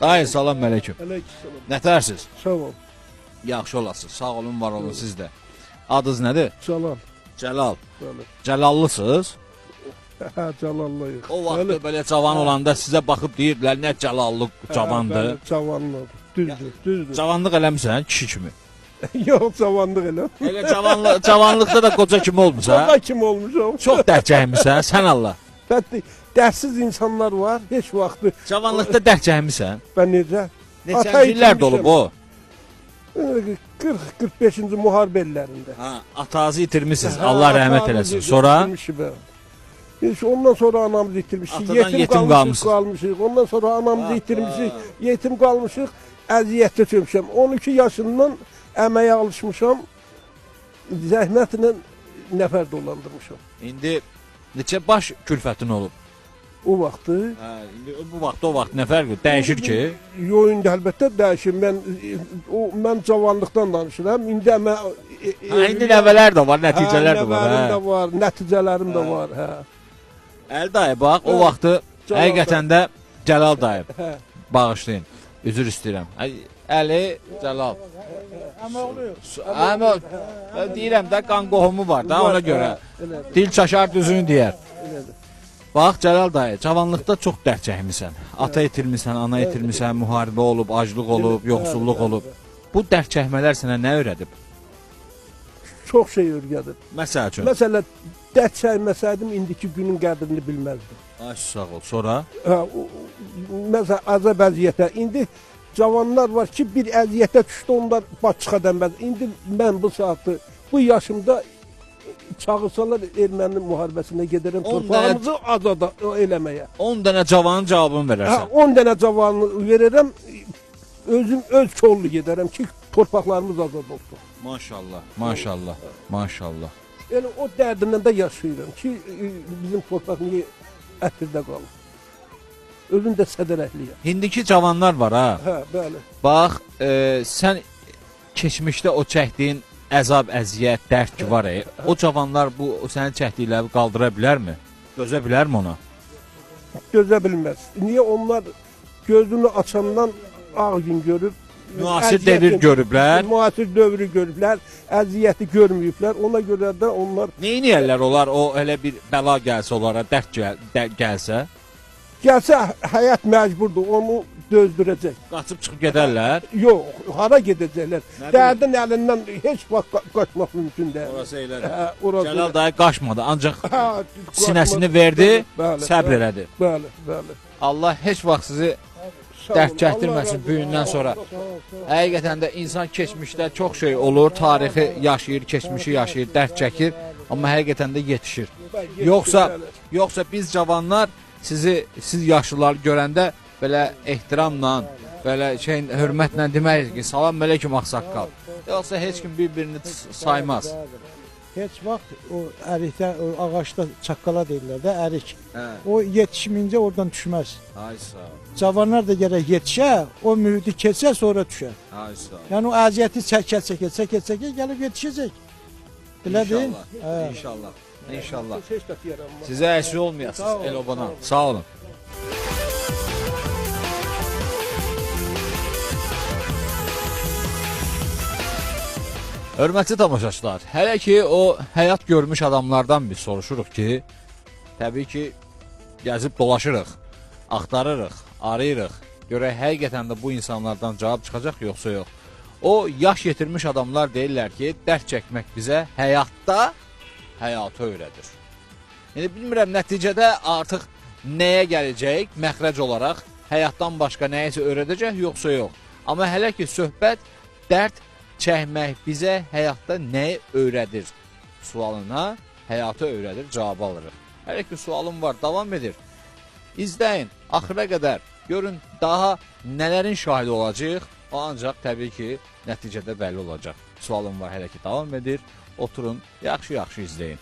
Dayı salam aleyküm. Aleykümselam. Nətərsiz? Sağ ol. Yaxşı olasınız. Sağ olun, var olun siz də. Adınız nədir? Celal. Cəlal. Bəli. Cəlallısınız? Hə, Cəlallıyıq. O vaxt belə cavan olanda sizə baxıb deyirdilər, nə cəlallı cavandır. Bəli, cavanlıq. Düzdür. Cavanlıq eləmirsən kişi kimi. Yox, cavanlıq elə. Elə cavanlıqda da qoca kimi olmusan. Qoca kim olmuşam. Çox dərd çəkmisən, sən Allah. Bəli, dərsiz insanlar var, heç vaxtı. Cavanlıqda dərd çəkmisən. Ben necə? Neçə illərdə olub o? 40-45-ci müharibə illərində. Ha, atazı itirmisiniz. Allah rəhmət eləsin. Sonra Ondan sonra anamızı itirmişik. Atadan yetim qalmışıq. Ondan sonra anamızı itirmişik. Yetim qalmışıq. Əziyyətdə çökmüşəm. 12 yaşından əməyə alışmışam. Zəhmətlə nəfər dolandırmışam. İndi neçə baş külfətin olub? O vaxtı. Hə, indi bu vaxt o vaxt nə fərqi dəyişir ki? Yox, indi əlbəttə dəyişir. Mən cavanlıqdan danışıram. İndi indi nəvələr də var, nəticələr də var. Nəvələrim də var, nəticələrim də var. Hə. Əli dayı bax, o vaxtı həqiqətən də Cəlal dayı. Bağışlayın. Üzr istəyirəm. Əli Cəlal. Amma deyirəm də qan qohumu var da ona görə. Dil çaşar düzünü deyər. Bax Cəlal dayı, cavanlıqda çox dərd çəkmisən. Ata itirmisən, ana itirmisən, müharibə olub, aclıq olub, yoxsulluq olub. Bu dərd çəkmələr sənə nə öyrədib? Çox şey öyrədib. Məsəl üçün. Məsələn, dərd çəkməsəydim indiki günün qədrini bilməzdim. Ay sağ ol. Sonra? Məsələn, azab əziyyətə. İndi cavanlar var ki, bir əziyyətə düşdü, onlar baş çıxa dənməz. İndi mən bu saatı, bu yaşımda çağırsalar erməni müharibəsinə gedərəm, torpağımızı azad eləməyə. 10 dənə cavanın cavabını verərsən. 10 dənə cavanı verərəm, özüm öz kollu gedərəm ki, torpaqlarımız azad olsun. Maşallah, maşallah, maşallah. Yəni o dərdindən də yaşayıram ki, bizim torpaq niyə ətirdə qalır. Özüm də sədərəkliyəm. İndiki cavanlar var ha. Hə, bəli. Bax, sən keçmişdə o çəkdiyin əzab, əziyyət, dərd ki var, o cavanlar bu sənin çəkdikləri qaldıra bilərmi? Dözə bilərmi ona? Dözə bilməz. Niyə onlar gözünü açandan ağ gün görüb, müasir devir görüblər, müasir dövrü görüblər, əziyyəti görməyiblər. Ona görə də onlar neyniyərlər onlar o elə bir bəla gəlsə onlara, dərd gəlsə? Gəlsə həyat məcburdur, onu dözdürəcək. Qaçıb çıxıb gedərlər? Yox, hara gedəcəklər? Dərdin əlindən heç vaxt qaçmaq mümkün deyil. Orası elədir. Cəlal dayı qaçmadı, ancaq sinəsini qaçmadı. verdi, Bəli, səbr elədi. Bəli, bəli. Allah heç vaxt sizi dərd çəkdirməsin bu gündən sonra. Həqiqətən də insan keçmişdə çox şey olur, tarixi yaşayır, keçmişi yaşayır, dərd çəkir, amma həqiqətən də yetişir. Yoxsa biz cavanlar siz yaşlılar görəndə belə ehtiramla, belə hörmətlə deməyik ki, salam aleyküm ağsaqqal. Yoxsa heç kim bir-birini saymaz. Heç vaxt o ərikdə, o ağaçda çaqqala deyirlər də, ərik. O yetişməyincə oradan düşməz. Ay sağ ol. Cavanlar da gərək yetişə, o mühiti keçsə, sonra düşər. Ay sağ ol. Yəni o əziyyəti çəkə, gəlib yetişəcək. Bilədir? İnşallah. İnşallah. Sizə əksik olmayasınız el-obadan. Sağ olun. Hörmətli tamaşaçılar, hələ ki o həyat görmüş adamlardan biz soruşuruq ki, təbii ki, gəzib dolaşırıq, axtarırıq, arayırıq, görək həqiqətən də bu insanlardan cavab çıxacaq yoxsa yox. O yaş yetirmiş adamlar deyirlər ki, dərd çəkmək bizə həyatda həyatı öyrədir. Yəni, bilmirəm, nəticədə artıq nəyə gələcək, məxrəc olaraq, həyatdan başqa nəyisə öyrədəcək, yoxsa yox. Amma hələ ki, söhbət, dərd çəkmək bizə həyatda nəyi öyrədir sualına, həyatı öyrədir, cavabı alırıq. Hələ ki, sualım var, davam edir. İzləyin, axıra qədər, görün, daha nələrin şahidi olacaq, o ancaq təbii ki, nəticədə bəlli olacaq. Sualım var, hələ ki, davam edir. Oturun, yaxşı-yaxşı izləyin.